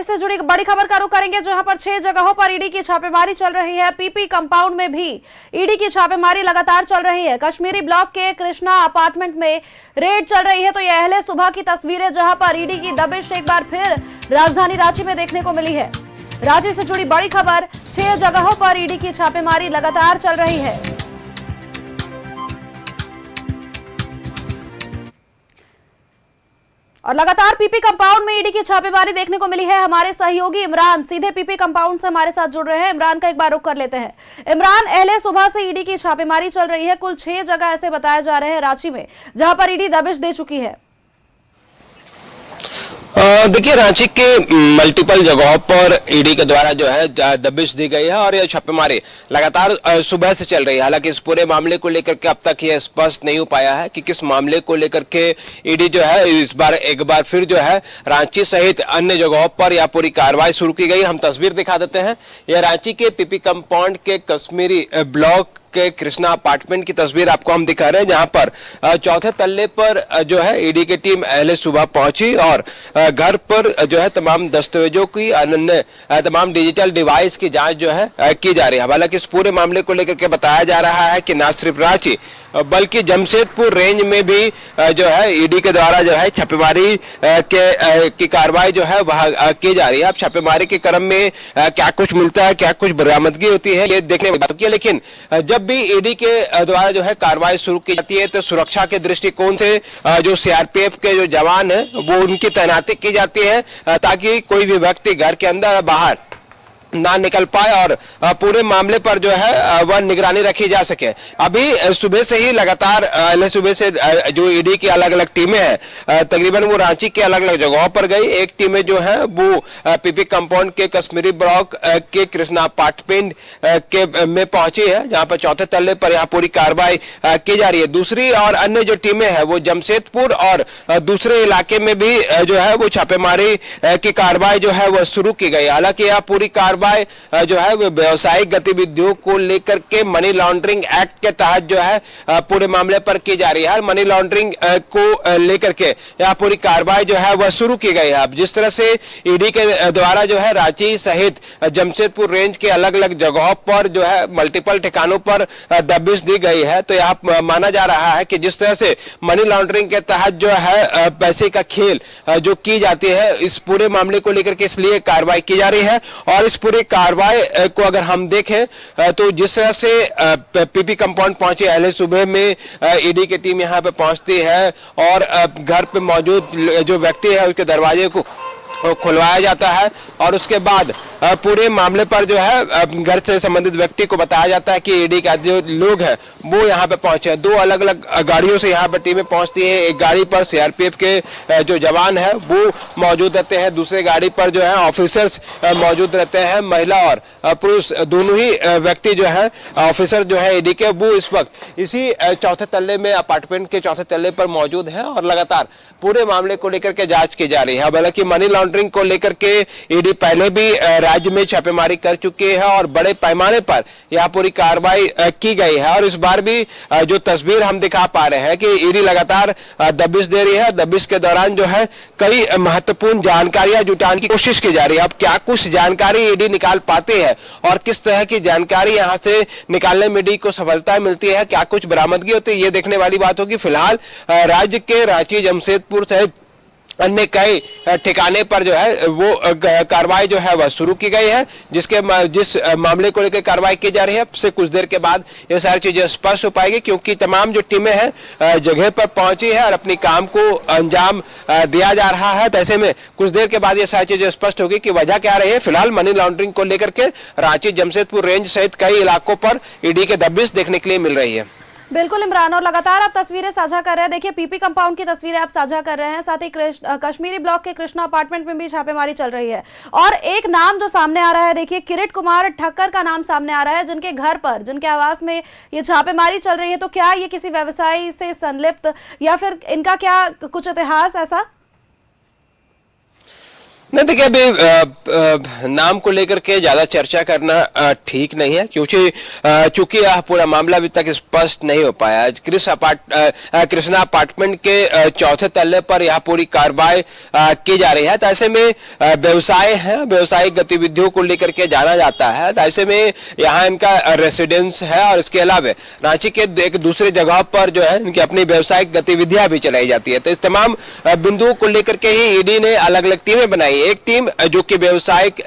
से जुड़ी बड़ी खबर का रुख करेंगे, जहां पर 6 जगहों पर ईडी की छापेमारी चल रही है। पीपी कंपाउंड में भी ईडी की छापेमारी लगातार चल रही है। कश्मीरी ब्लॉक के कृष्णा अपार्टमेंट में रेड चल रही है। तो यह अहले सुबह की तस्वीरें, जहां पर ईडी की दबिश एक बार फिर राजधानी रांची में देखने को मिली है। रांची से जुड़ी बड़ी खबर, 6 जगहों पर ईडी की छापेमारी लगातार चल रही है। और लगातार पीपी कंपाउंड में ईडी की छापेमारी देखने को मिली है। हमारे सहयोगी इमरान सीधे पीपी कंपाउंड से हमारे साथ जुड़ रहे हैं। इमरान का एक बार रुख कर लेते हैं। इमरान, अहले सुबह से ईडी की छापेमारी चल रही है। कुल 6 जगह ऐसे बताए जा रहे हैं रांची में, जहां पर ईडी दबिश दे चुकी है। देखिए, रांची के मल्टीपल जगहों पर ईडी के द्वारा जो है दबिश दी गई है और यह छापेमारी लगातार सुबह से चल रही है। हालांकि इस पूरे मामले को लेकर के अब तक यह स्पष्ट नहीं हो पाया है कि किस मामले को लेकर के ईडी जो है इस बार एक बार फिर जो है रांची सहित अन्य जगहों पर यह पूरी कार्रवाई शुरू की गई। हम तस्वीर दिखा देते हैं। यह रांची के पीपी कंपाउंड के कश्मीरी ब्लॉक के कृष्णा अपार्टमेंट की तस्वीर आपको हम दिखा रहे हैं, जहां पर चौथे तल्ले पर जो है ईडी की टीम अहले सुबह पहुंची और घर पर जो है तमाम दस्तावेजों की अन्य तमाम डिजिटल डिवाइस की जांच जो है की जा रही है। हालांकि इस पूरे मामले को लेकर के बताया जा रहा है कि न सिर्फ रांची बल्कि जमशेदपुर रेंज में भी जो है ईडी के द्वारा जो है छापेमारी की कार्रवाई जो है वह की जा रही है। अब छापेमारी के क्रम में क्या कुछ मिलता है, क्या कुछ बरामदगी होती है, ये देखने की बात की है। लेकिन जब भी ईडी के द्वारा जो है कार्रवाई शुरू की जाती है तो सुरक्षा के दृष्टिकोण से जो सीआरपीएफ के जो जवान है वो उनकी तैनाती की जाती है, ताकि कोई भी व्यक्ति घर के अंदर बाहर ना निकल पाए और पूरे मामले पर जो है वह निगरानी रखी जा सके। अभी सुबह से ही लगातार सुबह से जो ईडी की अलग अलग टीमें हैं तकरीबन वो रांची के अलग अलग जगहों पर गई। एक टीमें जो है वो पीपी कंपाउंड के कश्मीरी ब्लॉक के कृष्णा अपार्टमेंट के में पहुंची है, जहां पर चौथे तल्ले पर यहाँ पूरी कार्रवाई की जा रही है। दूसरी और अन्य जो टीमें हैं वो जमशेदपुर और दूसरे इलाके में भी जो है वो छापेमारी की कार्रवाई जो है वह शुरू की गई। हालांकि यह पूरी कार्रवाई जो है वो व्यावसायिक गतिविधियों को लेकर के मनी लॉन्ड्रिंग एक्ट के तहत जो है पूरे मामले पर की जा रही है। मनी लॉन्ड्रिंग को लेकर के यह पूरी कार्रवाई जो है वह शुरू की गई है। अब जिस तरह से ईडी के द्वारा जो है रांची सहित जमशेदपुर रेंज के अलग अलग जगहों पर जो है मल्टीपल ठिकानों पर दबिश दी गई है, तो यह माना जा रहा है कि जिस तरह से मनी लॉन्ड्रिंग के तहत जो है पैसे का खेल जो की जाती है, इस पूरे मामले को लेकर के इसलिए कार्रवाई की जा रही है। और इस पूरी कार्रवाई को अगर हम देखें तो जिस तरह से पीपी कंपाउंड पहुंचे अहले सुबह में ईडी की टीम यहां पे पहुंचती है और घर पे मौजूद जो व्यक्ति है उसके दरवाजे को खुलवाया जाता है और उसके बाद पूरे मामले पर जो है घर से संबंधित व्यक्ति को बताया जाता है कि ईडी के जो लोग हैं वो यहाँ पे पहुंचे हैं। 2 अलग अलग गाड़ियों से यहाँ पर टीमें पहुंचती हैं। एक गाड़ी पर सीआरपीएफ के जो जवान हैं वो मौजूद रहते हैं, दूसरे गाड़ी पर जो है ऑफिसर्स मौजूद रहते हैं। महिला और पुरुष दोनों ही व्यक्ति जो है ऑफिसर जो है ईडी के वो इस वक्त इसी चौथे तल्ले में अपार्टमेंट के चौथे तल्ले पर मौजूद है और लगातार पूरे मामले को लेकर के जांच की जा रही है। हालांकि मनी लॉन्ड्रिंग को लेकर के ईडी पहले भी राज्य में छापेमारी कर चुके हैं और बड़े पैमाने पर यह पूरी कार्रवाई की गई है। और इस बार भी जो तस्वीर हम दिखा पा रहे हैं कि ईडी लगातार दबिश दे रही है। दबिश के दौरान जो है कई महत्वपूर्ण जानकारियां जुटाने की कोशिश की जा रही है। अब क्या कुछ जानकारी ईडी निकाल पाती है और किस तरह की जानकारी यहां से निकालने में ईडी को सफलता मिलती है, क्या कुछ बरामदगी होती है, ये देखने वाली बात होगी। फिलहाल राज्य के रांची, जमशेदपुर सहित अन्य कई ठिकाने पर जो है वो कार्रवाई जो है वह शुरू की गई है। जिस मामले को लेकर कार्रवाई की जा रही है, अब से कुछ देर के बाद ये सारी चीजें स्पष्ट हो पाएगी, क्योंकि तमाम जो टीमें हैं जगह पर पहुंची है और अपनी काम को अंजाम दिया जा रहा है। तो ऐसे में कुछ देर के बाद ये सारी चीजें स्पष्ट होगी कि वजह क्या रही है। फिलहाल मनी लॉन्ड्रिंग को लेकर के रांची, जमशेदपुर रेंज सहित कई इलाकों पर ईडी के दबिश देखने के लिए मिल रही है। बिल्कुल इमरान, और लगातार आप तस्वीरें साझा कर रहे हैं। देखिए, पीपी कंपाउंड की तस्वीरें आप साझा कर रहे हैं, साथ ही कश्मीरी ब्लॉक के कृष्णा अपार्टमेंट में भी छापेमारी चल रही है। और एक नाम जो सामने आ रहा है, देखिए किरीट कुमार ठक्कर का नाम सामने आ रहा है, जिनके घर पर, जिनके आवास में ये छापेमारी चल रही है। तो क्या ये किसी व्यवसायी से संलिप्त या फिर इनका क्या कुछ इतिहास ऐसा? नहीं, देखिए अभी नाम को लेकर के ज्यादा चर्चा करना ठीक नहीं है, क्योंकि चूंकि यह पूरा मामला अभी तक स्पष्ट नहीं हो पाया। कृष्णा अपार्टमेंट के चौथे तल्ले पर यह पूरी कार्रवाई की जा रही है। तो ऐसे में व्यवसाय है, व्यावसायिक गतिविधियों को लेकर के जाना जाता है। तो ऐसे में यहाँ इनका रेसिडेंस है और इसके अलावा रांची के एक दूसरे जगह पर जो है इनकी अपनी व्यावसायिक गतिविधियां भी चलाई जाती है। तो इस तमाम बिंदुओं को लेकर के ही ईडी ने अलग अलग टीमें बनाई। एक टीम जो कि व्यावसायिक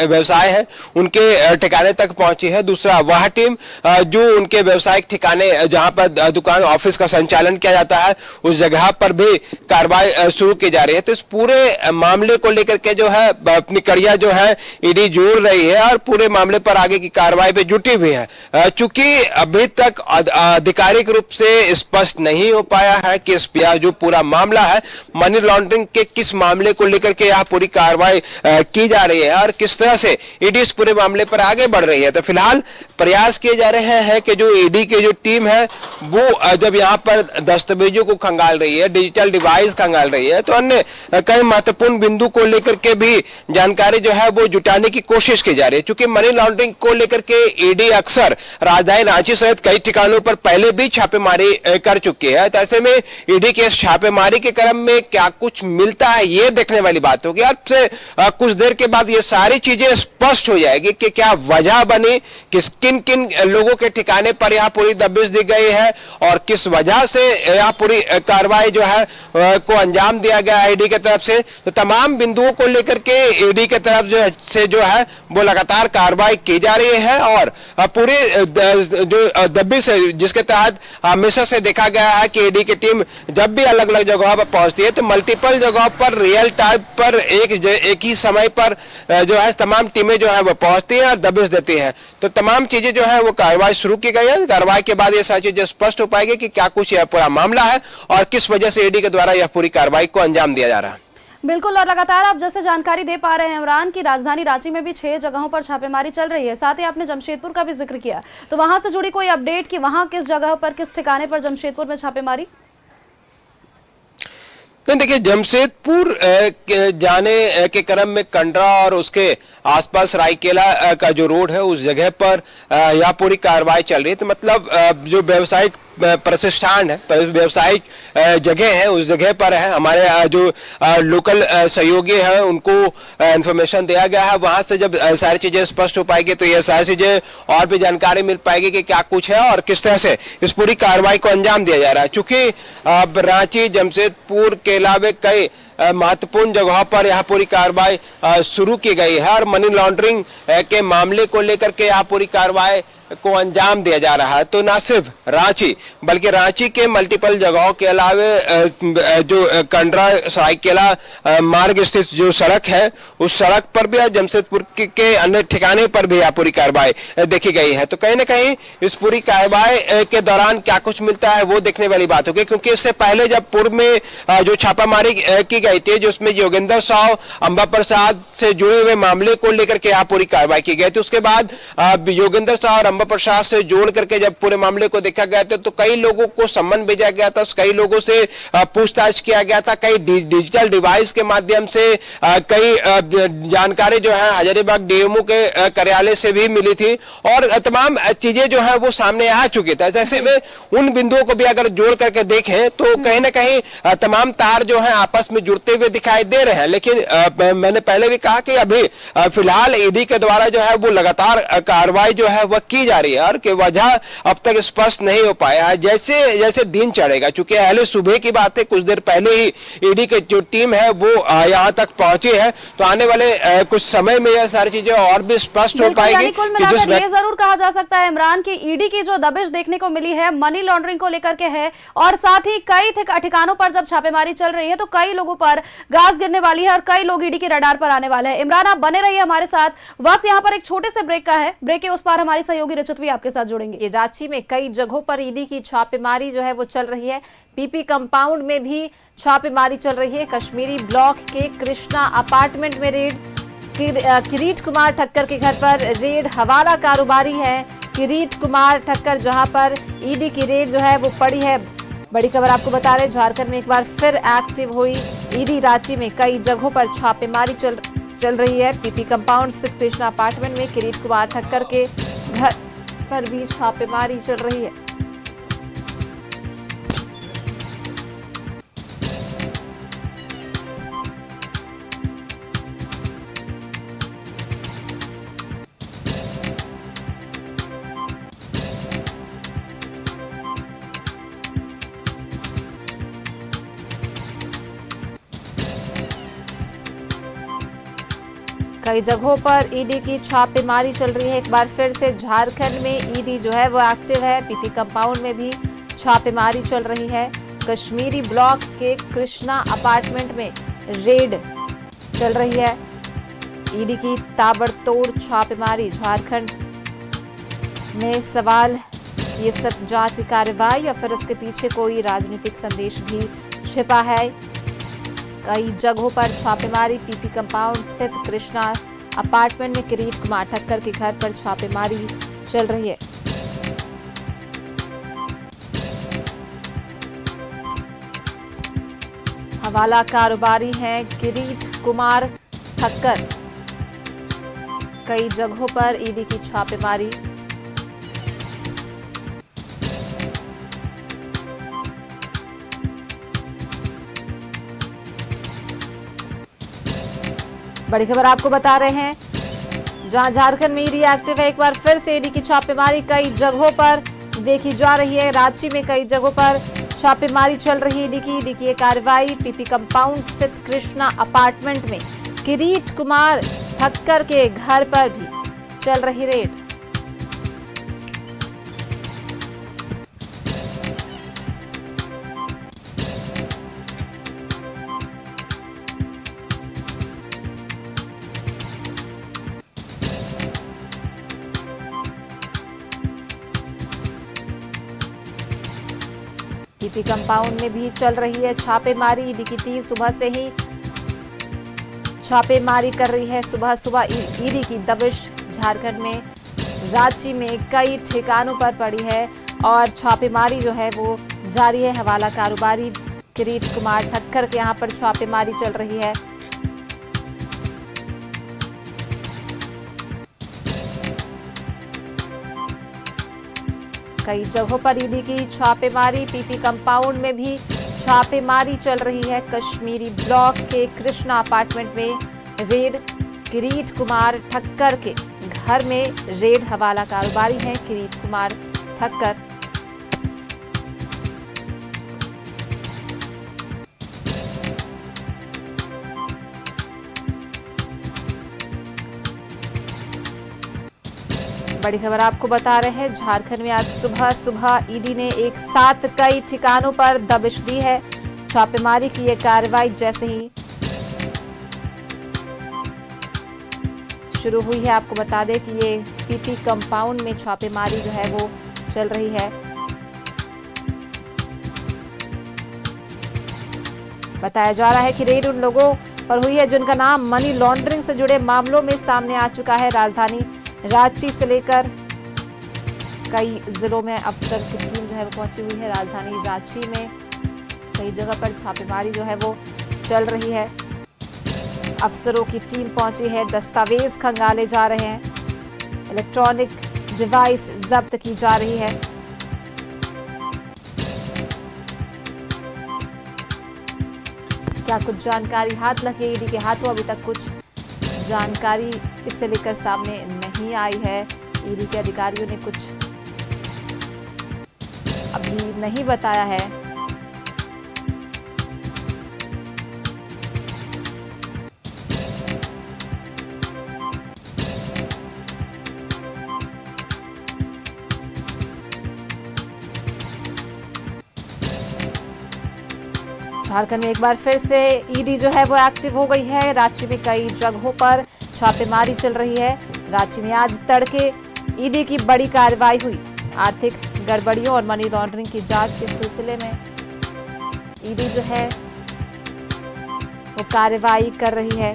व्यवसाय है उनके ठिकाने तक पहुंची है, दूसरा वह टीम जो उनके व्यावसायिक ठिकाने जहां पर दुकान ऑफिस का संचालन किया जाता है उस जगह पर भी कार्रवाई शुरू की जा रही है। तो इस पूरे मामले को लेकर के जो है अपनी कड़ियां जो है ईडी जोड़ रही है और पूरे मामले पर आगे की कार्रवाई पे जुटी हुई है। चूंकि अभी तक आधिकारिक रूप से स्पष्ट नहीं हो पाया है कि जो पूरा मामला है मनी लॉन्ड्रिंग के किस मामले को लेकर के यहाँ पूरी कार्रवाई की जा रही है और किस तरह से ईडी इस पूरे मामले पर आगे बढ़ रही है। तो फिलहाल प्रयास किए जा रहे हैं कि जो ईडी की जो टीम है वो जब यहाँ पर दस्तावेजों को खंगाल रही है, डिजिटल डिवाइस खंगाल रही है, तो अन्य कई महत्वपूर्ण बिंदु को लेकर के भी जानकारी जो है वो जुटाने की कोशिश की जा रही है। क्योंकि मनी लॉन्ड्रिंग को लेकर के ईडी अक्सर राजधानी रांची सहित कई ठिकानों पर पहले भी छापेमारी कर चुकी है। तो ऐसे में ईडी के छापेमारी के क्रम में क्या कुछ मिलता है ये देखने वाली बात होगी। अब से कुछ देर के बाद ये सारी चीजें स्पष्ट हो जाएगी कि क्या वजह बनी, किन किन लोगों के ठिकाने पर यहाँ पूरी दबिश दी गई है और किस वजह से यहाँ पूरी कार्रवाई जो है को अंजाम दिया गया ईडी की तरफ से। तो तमाम बिंदुओं को लेकर के ईडी की तरफ जो है वो लगातार कार्रवाई की जा रही है और पूरी जो दबिश है जिसके तहत हमेशा से देखा गया है कि ईडी की टीम जब भी अलग अलग जगहों पर पहुंचती है तो मल्टीपल जगहों पर रियल टाइम पर एक ही समय पर जो है तमाम टीमें जो है वो पहुंचती हैं और दबिश देती हैं। तो तमाम चीजें जो है वो कार्रवाई शुरू की गई है। कार्रवाई के बाद ये सारी चीजें स्पष्ट हो पाएगी कि क्या कुछ यह पूरा मामला है और किस वजह से ईडी के द्वारा यह पूरी कार्रवाई को अंजाम दिया जा रहा है। बिल्कुल, और लगातार आप जैसे जानकारी दे पा रहे हैं इमरान की राजधानी रांची में भी 6 जगहों पर छापेमारी चल रही है। साथ ही आपने जमशेदपुर का भी जिक्र किया, तो वहां से जुड़ी कोई अपडेट कि वहां किस जगह पर किस ठिकाने पर जमशेदपुर में छापेमारी? देखिए, जमशेदपुर जाने के क्रम में कंडरा और उसके आसपास रायकेला का जो रोड है उस जगह पर यह पूरी कार्रवाई चल रही है। तो मतलब जो व्यावसायिक प्रतिष्ठान है, व्यावसायिक जगह है, उस जगह पर है। हमारे जो लोकल सहयोगी हैं उनको इंफॉर्मेशन दिया गया है। वहां से जब सारी चीजें स्पष्ट हो पाएगी तो ये सारी चीजें और भी जानकारी मिल पाएगी कि क्या कुछ है और किस तरह से इस पूरी कार्रवाई को अंजाम दिया जा रहा है। चूंकि रांची, जमशेदपुर के अलावा कई महत्वपूर्ण जगहों पर यह पूरी कार्रवाई शुरू की गई है और मनी लॉन्ड्रिंग के मामले को लेकर के यह पूरी कार्रवाई को अंजाम दिया जा रहा है। तो न सिर्फ रांची बल्कि रांची के मल्टीपल जगहों के अलावा जो कंडरा सरायकेला मार्ग स्थित जो सड़क है उस सड़क पर भी जमशेदपुर के अन्य ठिकाने पर भी यह पूरी कार्रवाई देखी गई है। तो कहीं ना कहीं इस पूरी कार्रवाई के दौरान क्या कुछ मिलता है वो देखने वाली बात होगी, क्योंकि इससे पहले जब पूर्व में जो छापामारी की गई थी जिसमें योगेंद्र साव, अंबा प्रसाद से जुड़े हुए मामले को लेकर के यहाँ पूरी कार्रवाई की गई थी, उसके बाद योगेंद्र साव और अंबा प्रसाद से जोड़ करके जब पूरे मामले को देखा गया था तो कई लोगों को सम्मन भेजा गया था, कई लोगों से पूछताछ किया गया था, कई डिजिटल डिवाइस के माध्यम से कई जानकारी जो है हजारीबाग डीएमओ के कार्यालय से भी मिली थी और तमाम चीजें जो है वो सामने आ चुकी थी। ऐसे में उन बिंदुओं को भी अगर जोड़ करके देखें तो कहीं ना कहीं तमाम तार जो है आपस में जुड़ते हुए दिखाई दे रहे हैं। लेकिन मैंने पहले भी कहा कि अभी फिलहाल ईडी के द्वारा जो है वो लगातार कार्रवाई जो है वह की जा रही है और कि वजह अब तक स्पष्ट नहीं हो पाया है। जैसे जैसे दिन चढ़ेगा, चूंकि पहले सुबह की बात है, कुछ देर पहले ही ईडी की जो टीम है वो यहाँ तक पहुंची है, तो आने वाले कुछ समय में यह सारी चीजें और भी स्पष्ट हो पाएगी। ये जरूर कहा जा सकता है इमरान की ईडी की जो दबिश देखने को मिली है मनी लॉन्ड्रिंग को लेकर के है और साथ ही कई ठिकानों पर जब छापेमारी चल रही है तो कई लोगों पर गाज गिरने वाली है और कई लोग ईडी के रडार पर आने वाले हैं। इमरान, आप बने रहिए हमारे साथ। वक्त यहाँ पर एक छोटे से ब्रेक का है, ब्रेक के उस पार हमारी सहयोगी रचतवी आपके साथ जुड़ेंगे। रांची में कई जगहों पर ईडी की छापेमारी जो है वो चल रही है। पीपी कंपाउंड में भी छापेमारी चल रही है। कश्मीरी ब्लॉक के कृष्णा अपार्टमेंट में रेड, किरीट कुमार ठक्कर के घर पर रेड, हवाला कारोबारी है किरीट कुमार ठक्कर, जहां पर ईडी की रेड जो है वो पड़ी है। बड़ी खबर आपको बता रहे, झारखंड में एक बार फिर एक्टिव हुई ईडी रांची में कई जगहों पर छापेमारी चल रही है। पीपी कंपाउंड स्थित कृष्णा अपार्टमेंट में किरीट कुमार ठक्कर के घर पर भी छापेमारी चल रही है। कई जगहों पर ईडी की छापेमारी चल रही है। एक बार फिर से झारखंड में ईडी जो है वो एक्टिव है। पीपी कंपाउंड में भी छापेमारी चल रही है। कश्मीरी ब्लॉक के कृष्णा अपार्टमेंट में रेड चल रही है। ईडी की ताबड़तोड़ छापेमारी। झारखंड में सवाल, ये सिर्फ जांच की कार्रवाई या फिर इसके पीछे कोई राजनीतिक संदेश भी छिपा है? कई जगहों पर छापेमारी। पीपी कंपाउंड स्थित कृष्णा अपार्टमेंट में किरीट कुमार ठक्कर के घर पर छापेमारी चल रही है। हवाला कारोबारी हैं किरीट कुमार ठक्कर। कई जगहों पर ईडी की छापेमारी। बड़ी खबर आपको बता रहे हैं, जहां झारखंड में ईडी एक्टिव है। एक बार फिर से ईडी की छापेमारी कई जगहों पर देखी जा रही है। रांची में कई जगहों पर छापेमारी चल रही है। ईडी की कार्रवाई। पीपी कंपाउंड स्थित कृष्णा अपार्टमेंट में किरीट कुमार ठक्कर के घर पर भी चल रही रेड। पीपी कंपाउंड में भी चल रही है छापेमारी। ईडी की टीम सुबह से ही छापेमारी कर रही है। सुबह सुबह ईडी की दबिश झारखंड में रांची में कई ठिकानों पर पड़ी है और छापेमारी जो है वो जारी है। हवाला कारोबारी किरीट कुमार ठक्कर के यहाँ पर छापेमारी चल रही है। कई जगहों पर ईडी की छापेमारी। पीपी कंपाउंड में भी छापेमारी चल रही है। कश्मीरी ब्लॉक के कृष्णा अपार्टमेंट में रेड। किरीट कुमार ठक्कर के घर में रेड। हवाला कारोबारी हैं किरीट कुमार ठक्कर। बड़ी खबर आपको बता रहे हैं, झारखंड में आज सुबह सुबह ईडी ने एक साथ कई ठिकानों पर दबिश दी है। छापेमारी की ये कार्रवाई जैसे ही शुरू हुई है, आपको बता दें कि ये पीपी कंपाउंड में छापेमारी जो है वो चल रही है। बताया जा रहा है कि रेड उन लोगों पर हुई है जिनका नाम मनी लॉन्ड्रिंग से जुड़े मामलों में सामने आ चुका है। राजधानी रांची से लेकर कई जिलों में अफसर की टीम जो है वो पहुंची हुई है। राजधानी रांची में कई जगह पर छापेमारी जो है वो चल रही है। अफसरों की टीम पहुंची है। दस्तावेज खंगाले जा रहे हैं। इलेक्ट्रॉनिक डिवाइस जब्त की जा रही है। क्या कुछ जानकारी हाथ लगी ईडी के हाथों? अभी तक कुछ जानकारी इससे लेकर सामने नहीं आई है। ईडी के अधिकारियों ने कुछ अभी नहीं बताया है। झारखंड में एक बार फिर से ईडी जो है वो एक्टिव हो गई है। रांची में कई जगहों पर छापेमारी चल रही है। रांची में आज तड़के ईडी की बड़ी कार्रवाई हुई। आर्थिक गड़बड़ियों और मनी लॉन्ड्रिंग की जांच के सिलसिले में ईडी जो है वो कार्रवाई कर रही है।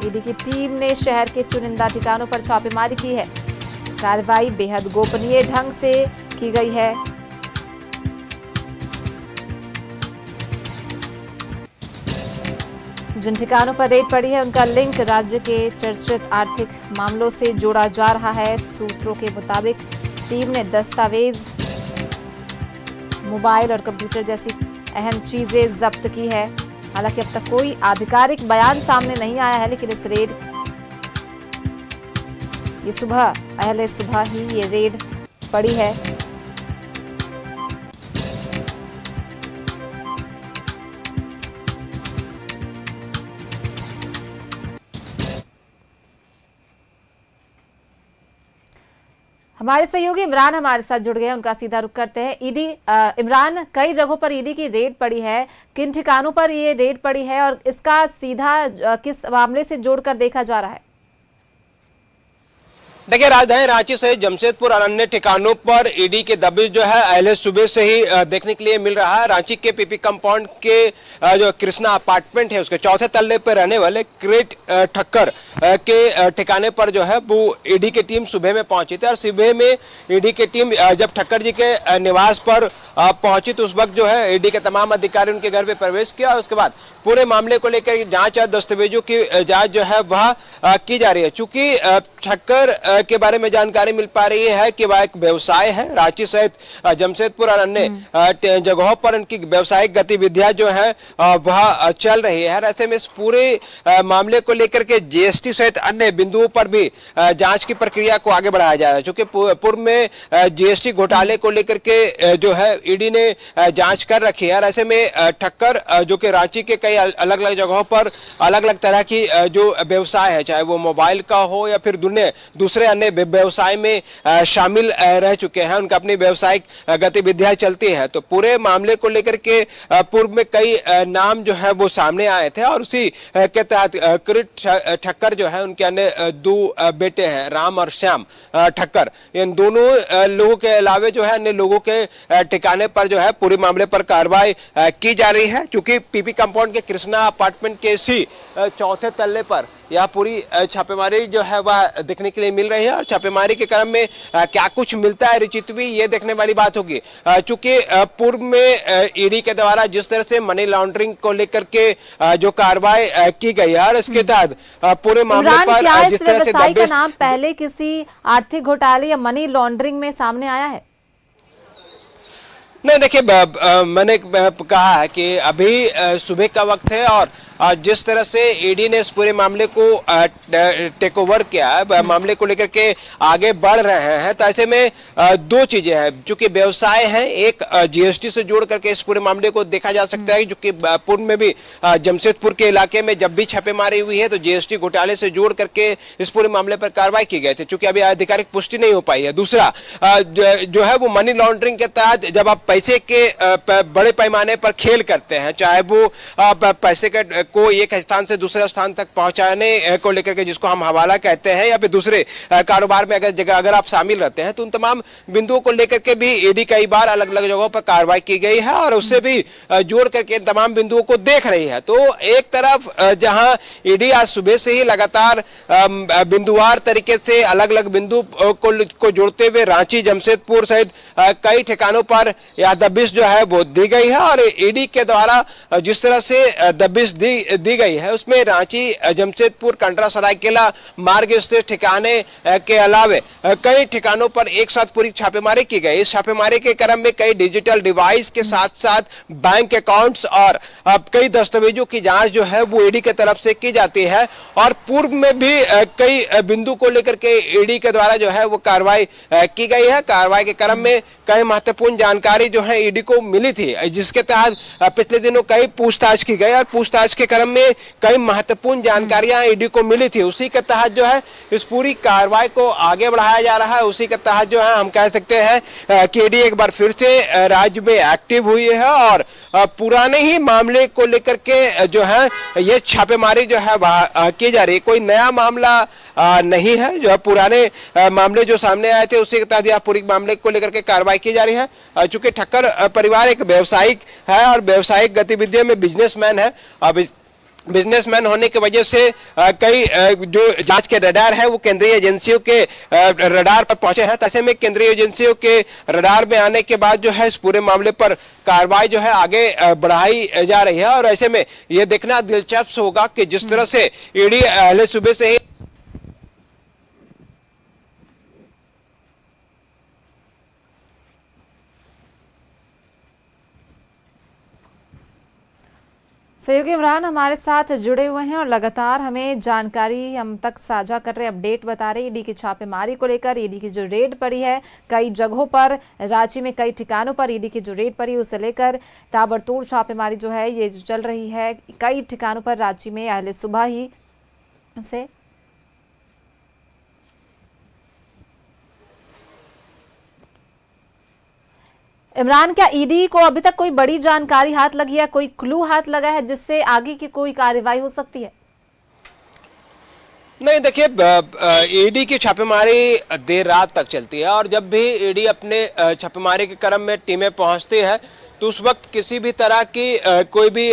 ईडी की टीम ने शहर के चुनिंदा ठिकानों पर छापेमारी की है। कार्रवाई बेहद गोपनीय ढंग से की गई है। जिन ठिकानों पर रेड पड़ी है उनका लिंक राज्य के चर्चित आर्थिक मामलों से जोड़ा जा रहा है। सूत्रों के मुताबिक टीम ने दस्तावेज, मोबाइल और कंप्यूटर जैसी अहम चीजें जब्त की है। हालांकि अब तक कोई आधिकारिक बयान सामने नहीं आया है, लेकिन इस रेड पहले सुबह ही ये रेड पड़ी है। हमारे सहयोगी इमरान हमारे साथ जुड़ गए हैं, उनका सीधा रुख करते हैं। ईडी इमरान, कई जगहों पर ईडी की रेड पड़ी है, किन ठिकानों पर ये रेड पड़ी है और इसका सीधा किस मामले से जोड़कर देखा जा रहा है? देखिए, राजधानी रांची सहित जमशेदपुर और अन्य ठिकानों पर ईडी के दबिश जो है अहले सुबह से ही देखने के लिए मिल रहा है। रांची के पीपी कंपाउंड के जो कृष्णा अपार्टमेंट है उसके चौथे तल्ले पर रहने वाले क्रिट ठक्कर के ठिकाने पर जो है वो ईडी की टीम सुबह में पहुंची थी। और सुबह में ईडी की टीम जब ठक्कर जी के निवास पर पहुंची तो उस वक्त जो है ईडी के तमाम अधिकारी उनके घर पे प्रवेश किया और उसके बाद पूरे मामले को लेकर जांच और दस्तावेजों की जांच जो है वह की जा रही है। चूंकि ठक्कर के बारे में जानकारी मिल पा रही है कि वह एक व्यवसाय है, रांची सहित जमशेदपुर और अन्य जगहों पर उनकी व्यावसायिक गतिविधियां जो है वह चल रही है। ऐसे में इस पूरे मामले को लेकर के जीएसटी सहित अन्य बिंदुओं पर भी जांच की प्रक्रिया को आगे बढ़ाया जा रहा है। चूंकि पूर्व में जीएसटी घोटाले को लेकर के जो है ईडी ने जांच कर रखी है और ऐसे में ठक्कर जो कि रांची के कई अलग अलग जगहों पर अलग अलग तरह की जो व्यवसाय है, चाहे वो मोबाइल का हो या फिर दूसरे अन्य व्यवसाय में शामिल रह चुके हैं, उनका अपनी व्यावसायिक गतिविधियां चलती हैं। तो पूरे मामले को लेकर के पूर्व में कई नाम जो है वो सामने आए थे और उसी के तहत क्रिट ठक्कर जो है उनके अन्य दो बेटे हैं, राम और श्याम ठक्कर, इन दोनों लोगों के अलावे जो है अन्य लोगों के ठिकाने पर जो है पूरे मामले पर कार्रवाई की जा रही है। क्योंकि पीपी कंपाउंड के कृष्णा अपार्टमेंट के इसी चौथे तल्ले पर यह पूरी छापेमारी जो है वह देखने के लिए मिल रही है और छापेमारी के क्रम में क्या कुछ मिलता है रिचितवी, ये देखने वाली बात होगी। चूंकि पूर्व में ईडी के द्वारा जिस तरह से मनी लॉन्ड्रिंग को लेकर के जो कार्रवाई की गई है और इसके तहत पूरे मामले पर जिस तरह से का नाम पहले किसी आर्थिक घोटाले या मनी लॉन्ड्रिंग में सामने आया है? नहीं, देखिए, मैंने कहा है कि अभी सुबह का वक्त है और जिस तरह से ईडी ने इस पूरे मामले को टेक ओवर किया है, मामले को लेकर के आगे बढ़ रहे हैं, तो ऐसे में दो चीजें हैं। चूंकि व्यवसाय है, एक जीएसटी से जोड़ करके इस पूरे मामले को देखा जा सकता है। जो कि पूर्व में भी जमशेदपुर के इलाके में जब भी छापेमारी हुई है तो जीएसटी घोटाले से जोड़ करके इस पूरे मामले पर कार्रवाई की गई थी, चूंकि अभी आधिकारिक पुष्टि नहीं हो पाई है। दूसरा जो है वो मनी लॉन्ड्रिंग के तहत जब आप पैसे के बड़े पैमाने पर खेल करते हैं, चाहे वो पैसे के को एक स्थान से दूसरे स्थान तक पहुंचाने को लेकर के जिसको हम हवाला कहते हैं या फिर दूसरे कारोबार में अगर आप शामिल रहते हैं, तो उन तमाम बिंदुओं को लेकर के भी ईडी कई बार अलग अलग जगहों पर कार्रवाई की गई है और उससे भी जोड़ करके तमाम बिंदुओं को देख रही है। तो एक तरफ जहां ईडी आज सुबह से ही लगातार बिंदुवार तरीके से अलग अलग बिंदु को जोड़ते हुए रांची, जमशेदपुर सहित कई ठिकानों पर यह दबिश जो है वो दी गई है और ईडी के द्वारा जिस तरह से दबिश दी गई है उसमें रांची, जमशेदपुर, कंडरा सरायकेला मार्ग स्थित ठिकाने के अलावे कई ठिकानों पर एक साथ पूरी छापेमारी की गई। इस छापेमारी के क्रम में कई डिजिटल डिवाइस के साथ साथ बैंक अकाउंट्स और कई दस्तावेजों की जांच जो है वो ईडी के तरफ से की जाती है और पूर्व में भी कई बिंदु को लेकर के ईडी के द्वारा जो है वो कार्रवाई की गई है। कार्रवाई के क्रम में कई महत्वपूर्ण जानकारी जो है ईडी को मिली थी, जिसके तहत पिछले दिनों कई पूछताछ की गई और पूछताछ के क्रम में कई महत्वपूर्ण जानकारियां ईडी को मिली थी। उसी के तहत जो है इस पूरी कार्रवाई को आगे बढ़ाया जा रहा है। उसी के तहत जो है हम कह सकते हैं कि ईडी एक बार फिर से राज्य में एक्टिव हुई है और पुराने ही मामले को लेकर के जो है ये छापेमारी जो है की जा रही है। कोई नया मामला नहीं है, जो है पुराने मामले जो सामने आए थे उसी के तहत यह पूरी मामले को लेकर के कार्रवाई की जा रही है। चूंकि ठक्कर परिवार एक व्यवसायिक है और व्यवसायिक गतिविधियों में बिजनेसमैन है। अब बिजनेसमैन होने की वजह से कई जो जांच के रडार है वो केंद्रीय एजेंसियों के रडार पर पहुंचे हैं। ऐसे में केंद्रीय एजेंसियों के रडार में आने के बाद जो है इस पूरे मामले पर कार्रवाई जो है आगे बढ़ाई जा रही है। और ऐसे में ये देखना दिलचस्प होगा कि जिस तरह से ईडी अहले सुबह से ही सहयोगी इमरान हमारे साथ जुड़े हुए हैं और लगातार हमें जानकारी हम तक साझा कर रहे हैं, अपडेट बता रहे हैं ईडी की छापेमारी को लेकर। ईडी की जो रेड पड़ी है कई जगहों पर, राज्य में कई ठिकानों पर ईडी की जो रेड पड़ी उसे लेकर ताबड़तोड़ छापेमारी जो है ये चल रही है कई ठिकानों पर राज्य में अहले सुबह ही से। इमरान, क्या ईडी को अभी तक कोई बड़ी जानकारी हाथ लगी है, कोई क्लू हाथ लगा है जिससे आगे की कोई कार्रवाई हो सकती है? नहीं, देखिए ईडी की छापेमारी देर रात तक चलती है और जब भी ईडी अपने छापेमारी के क्रम में टीमें पहुंचती है तो उस वक्त किसी भी तरह की कोई भी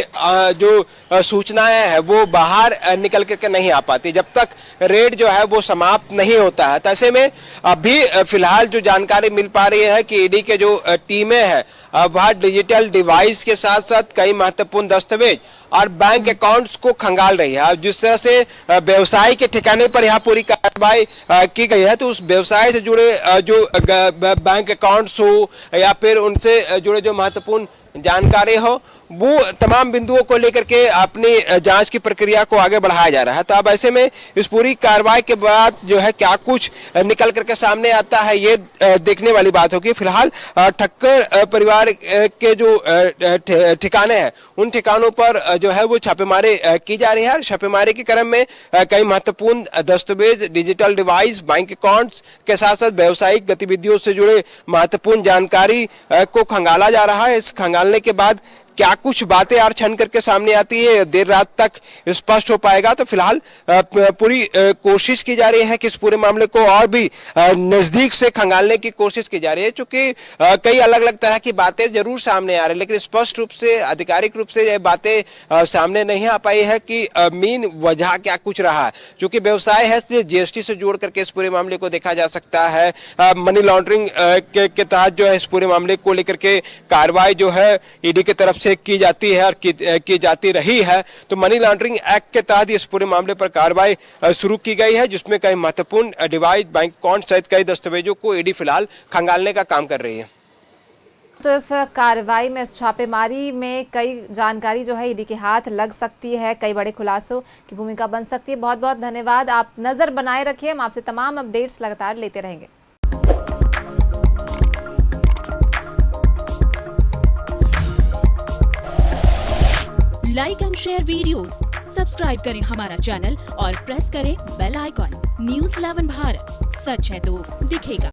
जो सूचनाएं हैं वो बाहर निकल करके नहीं आ पाती जब तक रेड जो है वो समाप्त नहीं होता है। तो ऐसे में अभी फिलहाल जो जानकारी मिल पा रही है कि ईडी के जो टीमें हैं वह डिजिटल डिवाइस के साथ साथ कई महत्वपूर्ण दस्तावेज और बैंक अकाउंट्स को खंगाल रही है। जिस तरह से व्यवसाय के ठिकाने पर यहाँ पूरी कार्रवाई की गई है तो उस व्यवसाय से जुड़े जो बैंक अकाउंट्स हो या फिर उनसे जुड़े जो महत्वपूर्ण जानकारी हो वो तमाम बिंदुओं को लेकर के अपनी जांच की प्रक्रिया को आगे बढ़ाया जा रहा है। तो अब ऐसे में इस पूरी कार्रवाई के बाद जो है क्या कुछ निकल करके सामने आता है ये देखने वाली बात होगी। फिलहाल ठक्कर परिवार के जो ठिकाने हैं उन ठिकानों पर जो है वो छापेमारी की जा रही है। छापेमारी के क्रम में कई महत्वपूर्ण दस्तावेज, डिजिटल डिवाइस, बैंक अकाउंट्स के साथ साथ व्यावसायिक गतिविधियों से जुड़े महत्वपूर्ण जानकारी को खंगाला जा रहा है। इस खंगालने के बाद क्या कुछ बातें और छन करके सामने आती है देर रात तक स्पष्ट हो पाएगा। तो फिलहाल पूरी कोशिश की जा रही है कि इस पूरे मामले को और भी नजदीक से खंगालने की कोशिश की जा रही है, क्योंकि कई अलग अलग तरह की बातें जरूर सामने आ रही है लेकिन स्पष्ट रूप से आधिकारिक रूप से ये बातें सामने नहीं आ पाई है कि मेन वजह क्या कुछ रहा है। क्योंकि व्यवसाय है इसलिए जीएसटी से जोड़ करके इस पूरे मामले को देखा जा सकता है। मनी लॉन्ड्रिंग के तहत जो है इस पूरे मामले को लेकर के कार्रवाई जो है ईडी की तरफ से की जाती है और की जाती रही है। तो मनी लॉन्ड्रिंग एक्ट के तहत इस पूरे मामले पर कार्रवाई शुरू की गई है जिसमें कई महत्वपूर्ण डिवाइस, बैंक अकाउंट सहित कई दस्तावेजों को ईडी फिलहाल खंगालने का काम कर रही है। तो इस कार्रवाई में, इस छापेमारी में कई जानकारी जो है ईडी के हाथ लग सकती है, कई बड़े खुलासों की भूमिका बन सकती है। बहुत बहुत धन्यवाद, आप नजर बनाए रखिए, हम आपसे तमाम अपडेट्स लगातार लेते रहेंगे। Like and share videos, subscribe करें हमारा चैनल और प्रेस करें बेल आइकॉन। न्यूज़ 11 भारत, सच है तो दिखेगा।